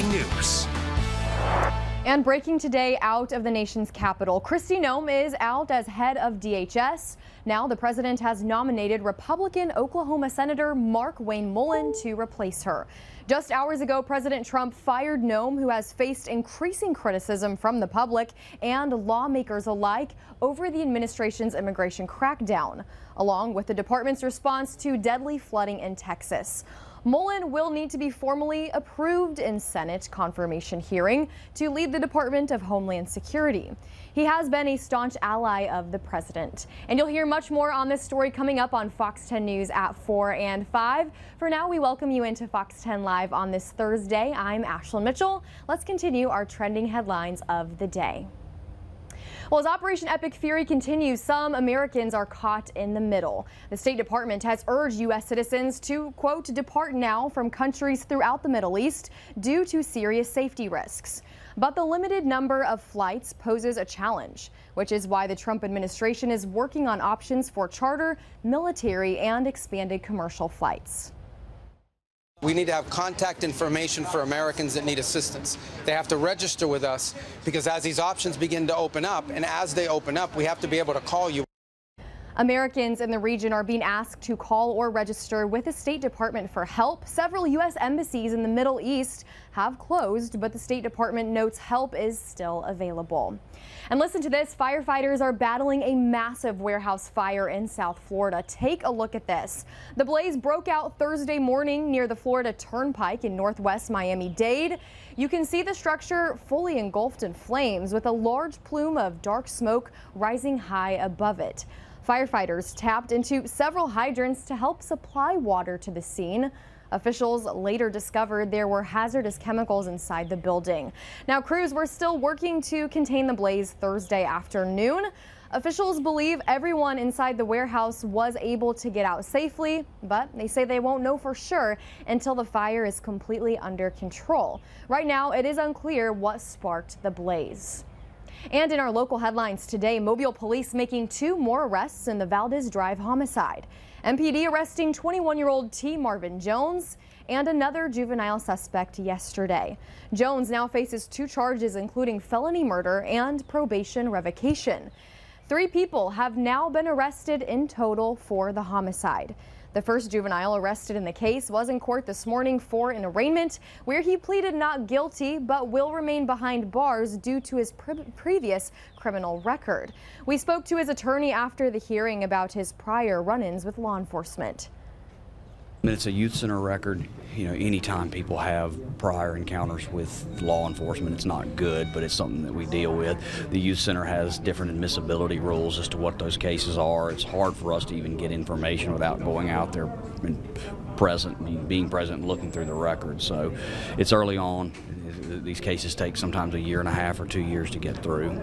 News. And breaking today out of the nation's capital, Kristi Noem is out as head of DHS. Now the president has nominated Republican Oklahoma Senator Markwayne Mullin to replace her. Just hours ago, President Trump fired Noem, who has faced increasing criticism from the public and lawmakers alike over the administration's immigration crackdown, along with the department's response to deadly flooding in Texas. Mullin will need to be formally approved in Senate confirmation hearing to lead the Department of Homeland Security. He has been a staunch ally of the president. And you'll hear much more on this story coming up on Fox 10 News at 4 and 5. For now, we welcome you into Fox 10 Live on this Thursday. I'm Ashlyn Mitchell. Let's continue our trending headlines of the day. Well, as Operation Epic Fury continues, some Americans are caught in the middle. The State Department has urged U.S. citizens to, quote, depart now from countries throughout the Middle East due to serious safety risks. But the limited number of flights poses a challenge, which is why the Trump administration is working on options for charter, military, and expanded commercial flights. We need to have contact information for Americans that need assistance. They have to register with us because as these options begin to open up, and as they open up, we have to be able to call you. Americans in the region are being asked to call or register with the State Department for help. Several U.S. embassies in the Middle East have closed, but the State Department notes help is still available. And listen to this, firefighters are battling a massive warehouse fire in South Florida. Take a look at this. The blaze broke out Thursday morning near the Florida Turnpike in northwest Miami-Dade. You can see the structure fully engulfed in flames with a large plume of dark smoke rising high above it. Firefighters tapped into several hydrants to help supply water to the scene. Officials later discovered there were hazardous chemicals inside the building. Now, crews were still working to contain the blaze Thursday afternoon. Officials believe everyone inside the warehouse was able to get out safely, but they say they won't know for sure until the fire is completely under control. Right now, it is unclear what sparked the blaze. And in our local headlines today, Mobile police making 2 more arrests in the Valdez Drive homicide. MPD arresting 21-year-old T. Marvin Jones and another juvenile suspect yesterday. Jones now faces 2 charges, including felony murder and probation revocation. 3 people have now been arrested in total for the homicide. The first juvenile arrested in the case was in court this morning for an arraignment where he pleaded not guilty but will remain behind bars due to his previous criminal record. We spoke to his attorney after the hearing about his prior run-ins with law enforcement. It's a youth center record. You know, anytime people have prior encounters with law enforcement, it's not good, but it's something that we deal with. The youth center has different admissibility rules as to what those cases are. It's hard for us to even get information without going out there and being present and looking through the records. So it's early on. These cases take sometimes 1.5 years or 2 years to get through.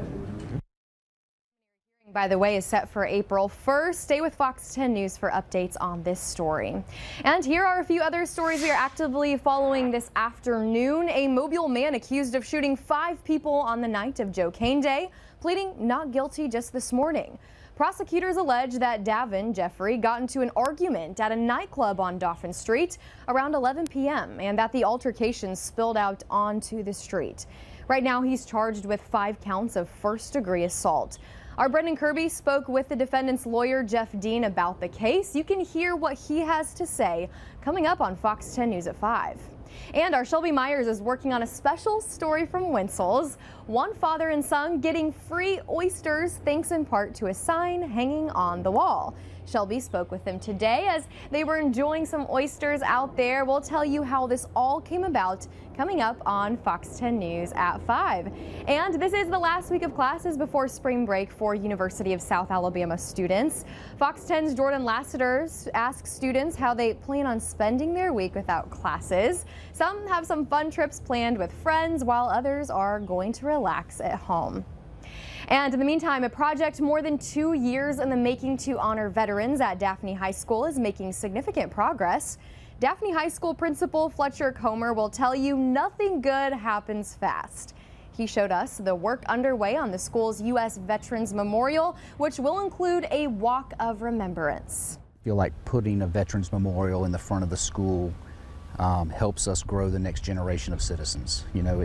By the way, is set for April 1st. Stay with Fox 10 News for updates on this story. And here are a few other stories we are actively following this afternoon. A Mobile man accused of shooting 5 people on the night of Joe Cain Day, pleading not guilty just this morning. Prosecutors allege that Davin Jeffrey got into an argument at a nightclub on Dauphin Street around 11 p.m. and that the altercation spilled out onto the street. Right now, he's charged with 5 counts of first-degree assault. Our Brendan Kirby spoke with the defendant's lawyer, Jeff Dean, about the case. You can hear what he has to say coming up on Fox 10 News at 5. And our Shelby Myers is working on a special story from Winsel's. One father and son getting free oysters thanks in part to a sign hanging on the wall. Shelby spoke with them today as they were enjoying some oysters out there. We'll tell you how this all came about coming up on Fox 10 News at 5. And this is the last week of classes before spring break for University of South Alabama students. Fox 10's Jordan Lassiter asks students how they plan on spending their week without classes. Some have some fun trips planned with friends, while others are going to relax at home. And in the meantime, a project more than 2 years in the making to honor veterans at Daphne High School is making significant progress. Daphne High School Principal Fletcher Comer will tell you nothing good happens fast. He showed us the work underway on the school's U.S. Veterans Memorial, which will include a walk of remembrance. I feel like putting a Veterans Memorial in the front of the school helps us grow the next generation of citizens. You know,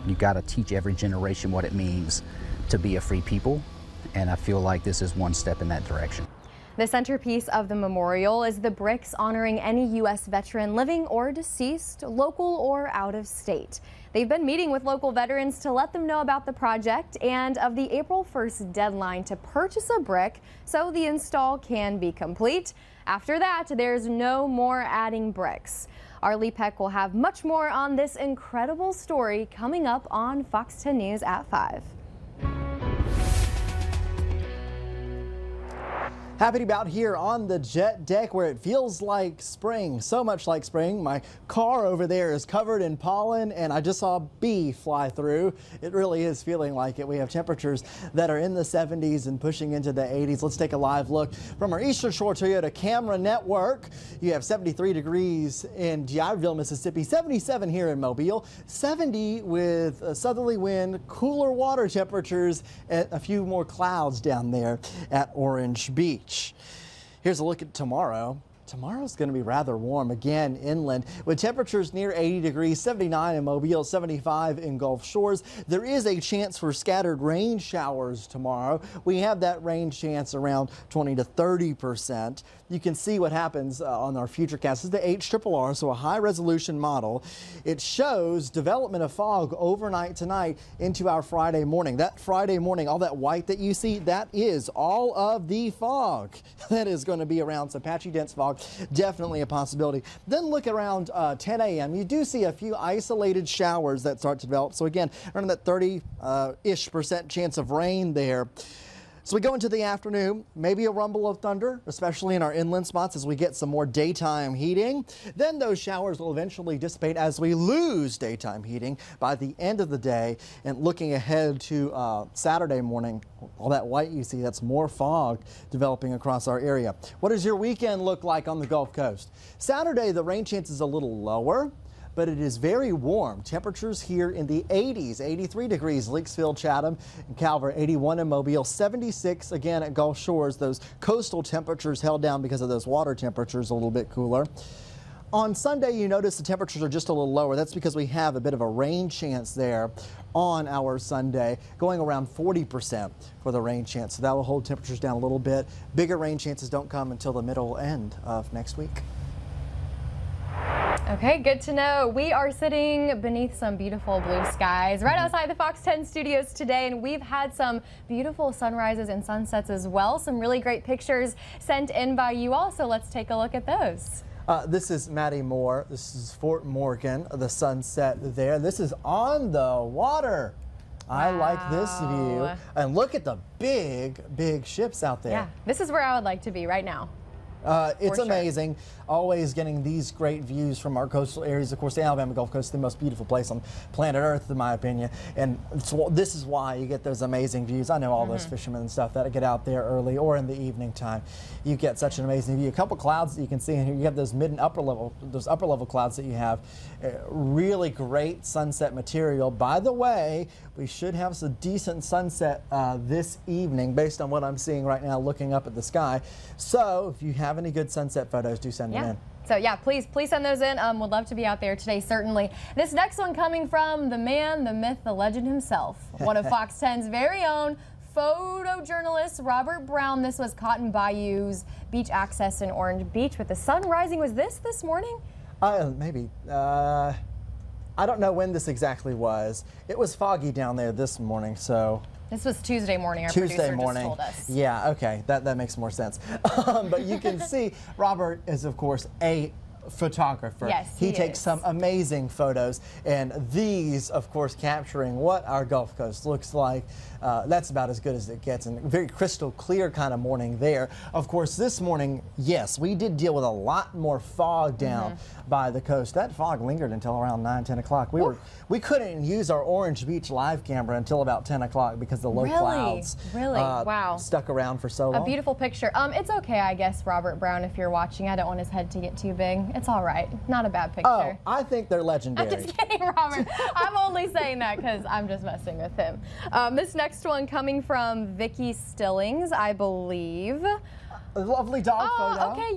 you got to teach every generation what it means to be a free people, and I feel like this is one step in that direction. The centerpiece of the memorial is the bricks honoring any U.S. veteran living or deceased, local or out of state. They've been meeting with local veterans to let them know about the project and of the April 1st deadline to purchase a brick so the install can be complete. After that, there's no more adding bricks. Our Lee Peck will have much more on this incredible story coming up on Fox 10 News at 5. Happy to be out here on the jet deck where it feels like spring, so much like spring. My car over there is covered in pollen and I just saw a bee fly through. It really is feeling like it. We have temperatures that are in the 70s and pushing into the 80s. Let's take a live look from our Eastern Shore Toyota camera network. You have 73 degrees in D'Iberville, Mississippi, 77 here in Mobile, 70 with a southerly wind, cooler water temperatures, and a few more clouds down there at Orange Beach. Here's a look at tomorrow. Tomorrow's going to be rather warm again inland with temperatures near 80 degrees, 79 in Mobile, 75 in Gulf Shores. There is a chance for scattered rain showers tomorrow. We have that rain chance around 20 to 30%. You can see what happens on our futurecast. This is the HRRR, so a high resolution model. It shows development of fog overnight tonight into our Friday morning. That Friday morning, all that white that you see, that is all of the fog that is going to be around. So patchy dense fog, definitely a possibility. Then look around 10 a.m. You do see a few isolated showers that start to develop. So again, around that 30-ish% chance of rain there. So we go into the afternoon, maybe a rumble of thunder, especially in our inland spots as we get some more daytime heating. Then those showers will eventually dissipate as we lose daytime heating by the end of the day. And looking ahead to Saturday morning, all that white you see, that's more fog developing across our area. What does your weekend look like on the Gulf Coast? Saturday, the rain chance is a little lower, but it is very warm. Temperatures here in the 80s, 83 degrees, Leakesville, Chatham, and Calvert, 81 in Mobile, 76 again at Gulf Shores. Those coastal temperatures held down because of those water temperatures a little bit cooler. On Sunday, you notice the temperatures are just a little lower. That's because we have a bit of a rain chance there on our Sunday, going around 40% for the rain chance. So that will hold temperatures down a little bit. Bigger rain chances don't come until the middle end of next week. Okay, good to know. We are sitting beneath some beautiful blue skies right outside the Fox 10 studios today, and we've had some beautiful sunrises and sunsets as well. Some really great pictures sent in by you all, so let's take a look at those. This is Maddie Moore. This is Fort Morgan, the sunset there. This is on the water. I like this view. And look at the big, big ships out there. Yeah, this is where I would like to be right now. It's amazing. Always getting these great views from our coastal areas. Of course, the Alabama Gulf Coast is the most beautiful place on planet Earth, in my opinion. And so this is why you get those amazing views. I know all those fishermen and stuff that get out there early or in the evening time. You get such an amazing view. A couple clouds that you can see in here. You have those mid and upper level, those upper level clouds that you have. Really great sunset material. By the way, we should have some decent sunset this evening based on what I'm seeing right now looking up at the sky. So if you have any good sunset photos, do send them in. So yeah, please send those in. Would love to be out there today, certainly. This next one coming from the man, the myth, the legend himself, one of Fox 10's very own photojournalist, Robert Brown. This was Cotton Bayou's beach access in Orange Beach with the sun rising. Was this morning? Maybe. I don't know when this exactly was. It was foggy down there this morning, so. This was Tuesday morning, our Tuesday producer morning. just told us. Yeah, okay, that makes more sense. But you can see Robert is, of course, a photographer. Yes, he takes some amazing photos, and these, of course, capturing what our Gulf Coast looks like. That's about as good as it gets, and a very crystal clear kind of morning there. Of course, this morning, yes, we did deal with a lot more fog down by the coast. That fog lingered until around 9, 10 o'clock. We couldn't use our Orange Beach live camera until about 10 o'clock because the low clouds wow, stuck around for so long. A beautiful picture. It's okay, I guess, Robert Brown, if you're watching. I don't want his head to get too big. It's all right. Not a bad picture. Oh, I think they're legendary. I'm just kidding, Robert. I'm only saying that because I'm just messing with him. This next one coming from Vicky Stillings, I believe. A lovely dog photo. Oh, okay,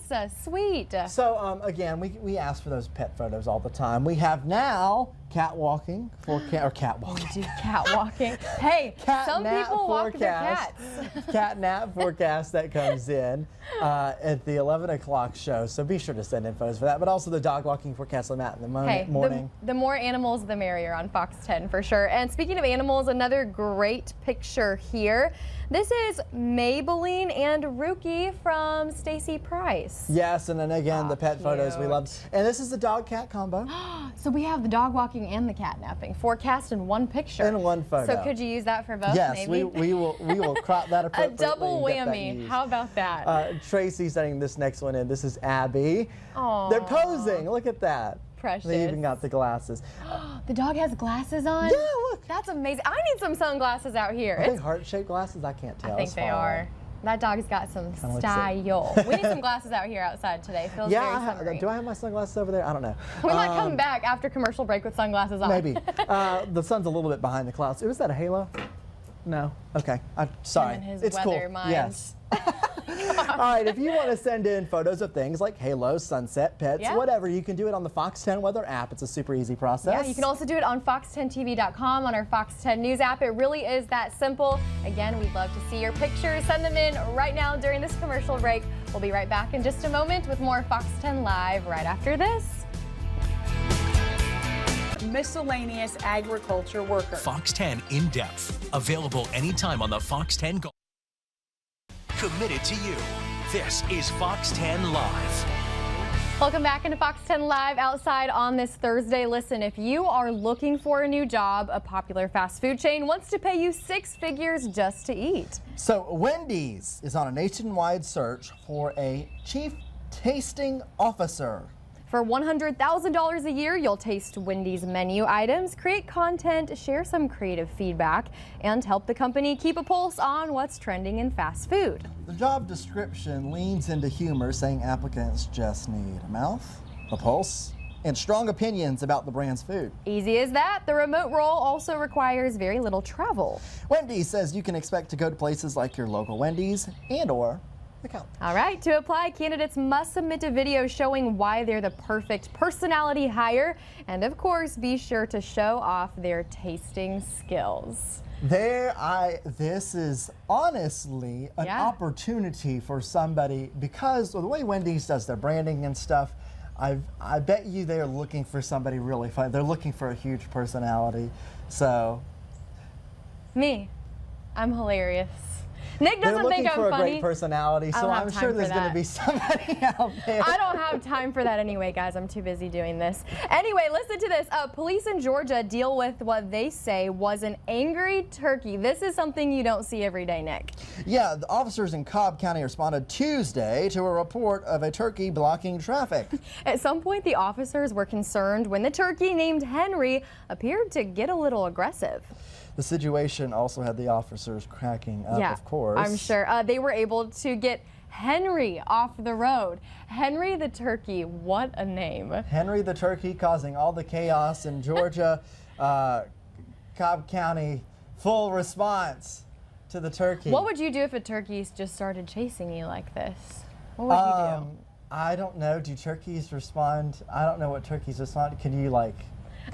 yes, sweet. So again, we ask for those pet photos all the time. We have now cat walking for cat walking. Do cat walking. Hey, some people walk their cats. Cat nap forecast that comes in at the 11 o'clock show. So be sure to send in photos for that. But also the dog walking forecast on that in the morning. The more animals, the merrier on Fox 10 for sure. And speaking of animals, another great picture here. This is Maybelline and Rookie from Stacy Price. Yes, and then again, the pet photos we cute. love. And this is the dog-cat combo. So we have the dog walking and the cat napping forecast in one picture. In one photo. So could you use that for both? Yes, maybe? we will crop that A appropriately. double and get that whammy. used. How about that? Tracy's sending this next one in. This is Abby. Aww. They're posing. Look at that. Precious. They even got the glasses. The dog has glasses on? Yeah, look. That's amazing. I need some sunglasses out here. Are they heart-shaped glasses? I can't tell. I think It's they far are. away. That dog's got some looks like- style. We need some glasses out here outside today. Feels Yeah, very summery. do I have my sunglasses over there? I don't know. We might come back after commercial break with sunglasses on. Maybe. The sun's a little bit behind the clouds. Was that a halo? No. Okay. I'm sorry. Him and his it's weather cool. mind. Yes. All right. If you want to send in photos of things like halos, sunset, pets, Yeah. whatever, you can do it on the Fox 10 Weather app. It's a super easy process. Yeah, you can also do it on fox10tv.com, on our Fox 10 News app. It really is that simple. Again, we'd love to see your pictures. Send them in right now during this commercial break. We'll be right back in just a moment with more Fox 10 Live right after this. Miscellaneous agriculture worker. Fox 10 In Depth. Available anytime on the Fox 10 Go. Committed to you. This is Fox 10 Live. Welcome back into Fox 10 Live outside on this Thursday. Listen, if you are looking for a new job, a popular fast food chain wants to pay you 6 figures just to eat. So Wendy's is on a nationwide search for a chief tasting officer. For $100,000 a year, you'll taste Wendy's menu items, create content, share some creative feedback, and help the company keep a pulse on what's trending in fast food. The job description leans into humor, saying applicants just need a mouth, a pulse, and strong opinions about the brand's food. Easy as that. The remote role also requires very little travel. Wendy's says you can expect to go to places like your local Wendy's and/or the county. All right, to apply, candidates must submit a video showing why they're the perfect personality hire, and of course, be sure to show off their tasting skills. This is honestly an opportunity for somebody, because of the way Wendy's does their branding and stuff. I bet you they're looking for somebody really fun. They're looking for a huge personality. So Me, I'm hilarious. Nick they're doesn't looking think I'm for a funny. great personality. I So don't have I'm time sure for there's going to that. be somebody out there. I don't have time for that anyway, guys. I'm too busy doing this. Anyway, listen to this. Police in Georgia deal with what they say was an angry turkey. This is something you don't see every day, Nick. Yeah, the officers in Cobb County responded Tuesday to a report of a turkey blocking traffic. At some point, the officers were concerned when the turkey named Henry appeared to get a little aggressive. The situation also had the officers cracking up, of course. I'm sure. They were able to get Henry off the road. Henry the turkey, what a name. Henry the turkey causing all the chaos in Georgia. Cobb County, full response to the turkey. What would you do if a turkey just started chasing you like this? What would you do? I don't know. Do turkeys respond? I don't know what turkeys respond. Can you like...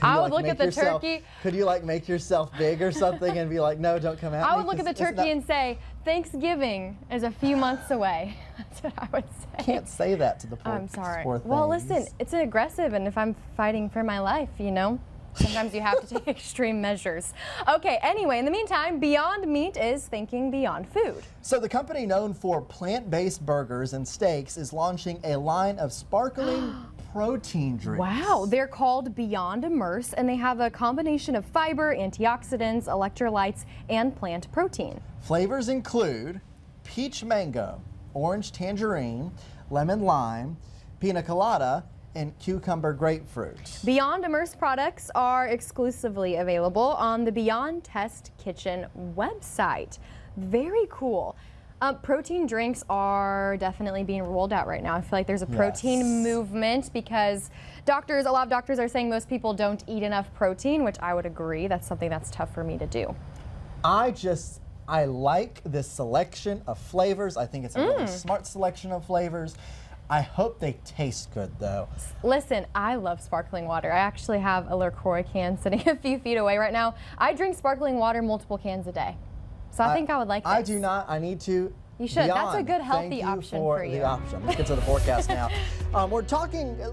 I would look at the turkey. Could you like make yourself big or something and be like, no, don't come at me? I would look at the turkey and say, Thanksgiving is a few months away. That's what I would say. Can't say that to the poor I'm sorry. poor Well, things. listen, it's aggressive, and if I'm fighting for my life, you know, sometimes you have to take extreme measures. Okay, anyway, in the meantime, Beyond Meat is thinking beyond food. So the company known for plant-based burgers and steaks is launching a line of sparkling protein drinks. Wow, they're called Beyond Immerse, and they have a combination of fiber, antioxidants, electrolytes, and plant protein. Flavors include peach mango, orange tangerine, lemon lime, pina colada, and cucumber grapefruit. Beyond Immerse products are exclusively available on the Beyond Test Kitchen website. Very cool. Protein drinks are definitely being rolled out right now. I feel like there's a protein movement because a lot of doctors are saying most people don't eat enough protein, which I would agree. That's something that's tough for me to do. I just I like this selection of flavors. I think it's a really smart selection of flavors. I hope they taste good, though. Listen, I love sparkling water. I actually have a LaCroix can sitting a few feet away right now. I drink sparkling water multiple cans a day. So I think I would like this. I do not. I need to. You should. Beyond. That's a good, healthy Thank you option for you. the option. Let's get to the forecast now. We're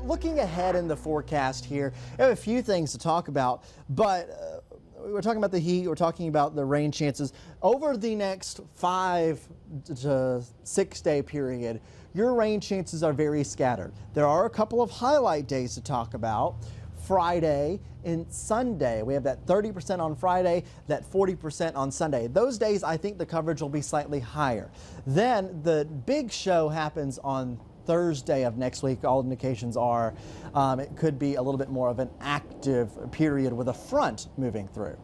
looking ahead in the forecast here. We have a few things to talk about, but we're talking about the heat. We're talking about the rain chances over the next 5 to 6 day period. Your rain chances are very scattered. There are a couple of highlight days to talk about. Friday and Sunday. We have that 30% on Friday, that 40% on Sunday. Those days, I think the coverage will be slightly higher. Then the big show happens on Thursday of next week. All indications are it could be a little bit more of an active period with a front moving through.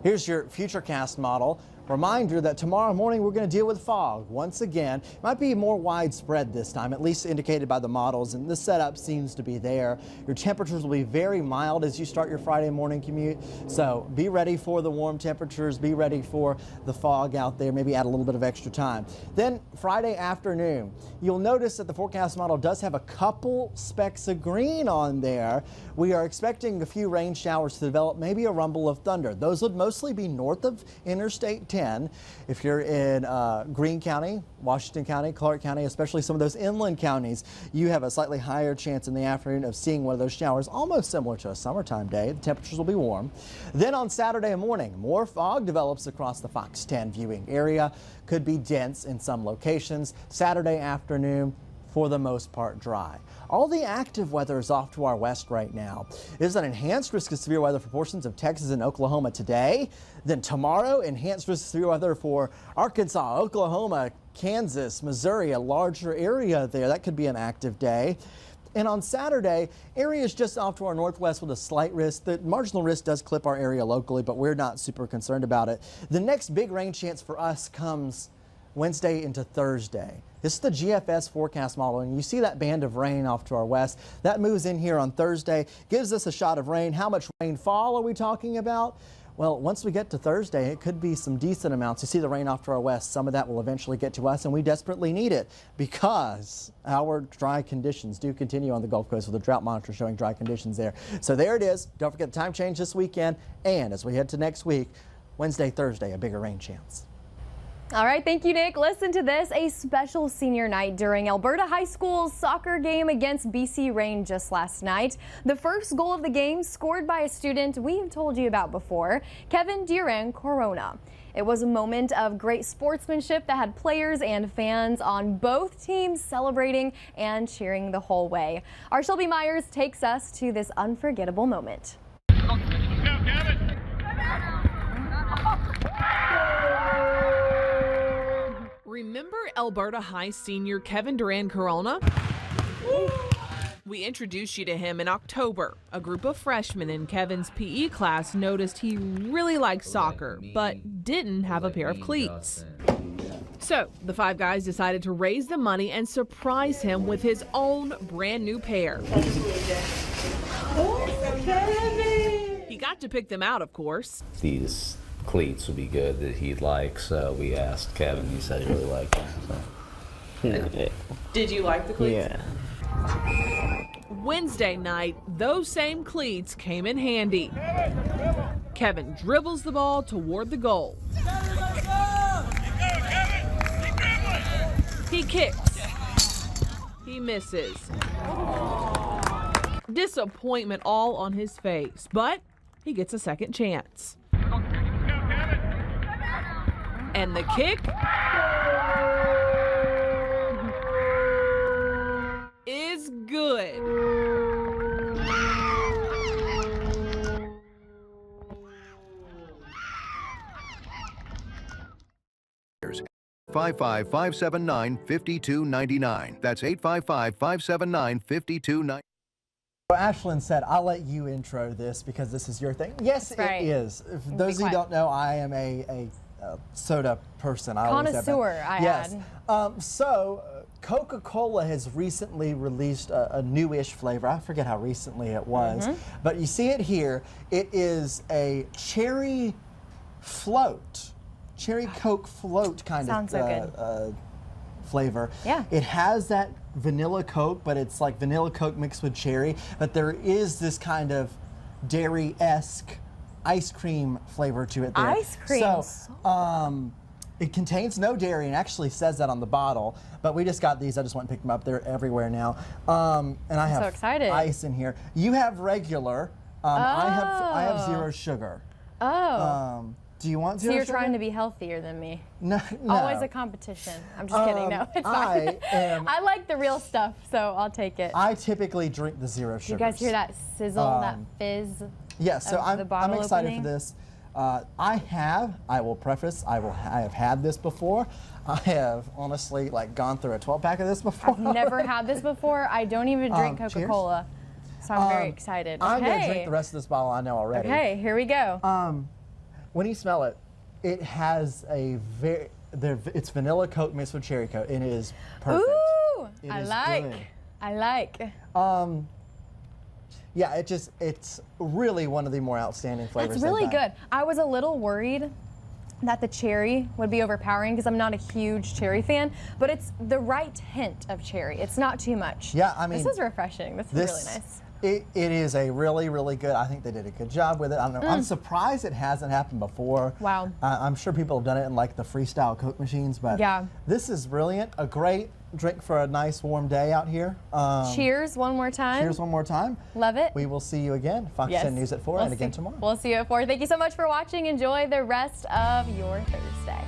Here's your Futurecast model. Reminder that tomorrow morning we're going to deal with fog once again. It might be more widespread this time, at least indicated by the models, and the setup seems to be there. Your temperatures will be very mild as you start your Friday morning commute, so be ready for the warm temperatures, be ready for the fog out there, maybe add a little bit of extra time. Then Friday afternoon, you'll notice that the forecast model does have a couple specks of green on there. We are expecting a few rain showers to develop, maybe a rumble of thunder. Those would mostly be north of Interstate 10. If you're in Greene County, Washington County, Clark County, especially some of those inland counties, you have a slightly higher chance in the afternoon of seeing one of those showers, almost similar to a summertime day. The temperatures will be warm. Then on Saturday morning, more fog develops across the Fox 10 viewing area. Could be dense in some locations. Saturday afternoon, for the most part, dry. All the active weather is off to our west right now. There's an enhanced risk of severe weather for portions of Texas and Oklahoma today. Then tomorrow, enhanced risk of severe weather for Arkansas, Oklahoma, Kansas, Missouri, a larger area there. That could be an active day. And on Saturday, areas just off to our northwest with a slight risk. The marginal risk does clip our area locally, but we're not super concerned about it. The next big rain chance for us comes Wednesday into Thursday. This is the GFS forecast model, and you see that band of rain off to our west. That moves in here on Thursday, gives us a shot of rain. How much rainfall are we talking about? Well, once we get to Thursday, it could be some decent amounts. You see the rain off to our west. Some of that will eventually get to us, and we desperately need it because our dry conditions do continue on the Gulf Coast with a drought monitor showing dry conditions there. So there it is. Don't forget the time change this weekend, and as we head to next week, Wednesday, Thursday, a bigger rain chance. All right, thank you, Nick. Listen to this, a special senior night during Alberta High School's soccer game against BC Reign just last night. The first goal of the game scored by a student we've told you about before, Kevin Durand Corona. It was a moment of great sportsmanship that had players and fans on both teams celebrating and cheering the whole way. Our Shelby Myers takes us to this unforgettable moment. Remember Alberta High senior Kevin Durand Corona? We introduced you to him in October. A group of freshmen in Kevin's PE class noticed he really liked soccer, but didn't have a pair of cleats. So the five guys decided to raise the money and surprise him with his own brand new pair. He got to pick them out, of course. These cleats would be good that he'd like, so we asked Kevin. He said he really liked them. So. Yeah. Did you like the cleats? Yeah. Wednesday night, those same cleats came in handy. Kevin dribbles the ball toward the goal. He kicks. He misses. Disappointment all on his face, but he gets a second chance. And the kick is good. $855-579-5299. That's 855-579-5299. Ashlyn said, I'll let you intro this because this is your thing. Yes, it is. For those of you who don't know, I am a soda person. Connoisseur, yes. So Coca-Cola has recently released a newish flavor. I forget how recently it was, but you see it here. It is a cherry float. cherry Coke float kind Sounds of so good. Flavor. Yeah. It has that vanilla Coke, but it's like vanilla Coke mixed with cherry. But there is this kind of dairy-esque ice cream flavor to it there. Ice cream. So, it contains no dairy and actually says that on the bottle. But we just got these. I just went and picked them up. They're everywhere now. And I have so excited. ice in here. You have regular. I have zero sugar. Oh. Do you want So zero you're sugar? trying to be healthier than me. No. Always a competition. I'm just kidding. No, it's fine. I like the real stuff, so I'll take it. I typically drink the zero sugar. You guys hear that sizzle, that fizz? Yeah, so of the bottle I'm excited opening? for this. I will preface, I have had this before. I have honestly gone through a 12-pack of this before. I've never had this before. I don't even drink Coca-Cola, so I'm very excited. I'm going to Okay. drink the rest of this bottle, I know already. Okay, here we go. When you smell it, it has it's vanilla Coke mixed with cherry Coke. It is perfect. Ooh, It I is like. good. I like. Yeah, it's really one of the more outstanding flavors. That's really they've had. good. I was a little worried that the cherry would be overpowering because I'm not a huge cherry fan, but it's the right hint of cherry. It's not too much. Yeah, I mean, this is refreshing. This is really nice. It is a really, really good. I think they did a good job with it. I don't know. I'm surprised it hasn't happened before. Wow. I'm sure people have done it in the freestyle Coke machines, but Yeah. this is brilliant. A great drink for a nice warm day out here. Cheers one more time. Cheers one more time. Love it. We will see you again. Fox Yes. 10 News at 4 and again tomorrow. We'll see you at 4. Thank you so much for watching. Enjoy the rest of your Thursday.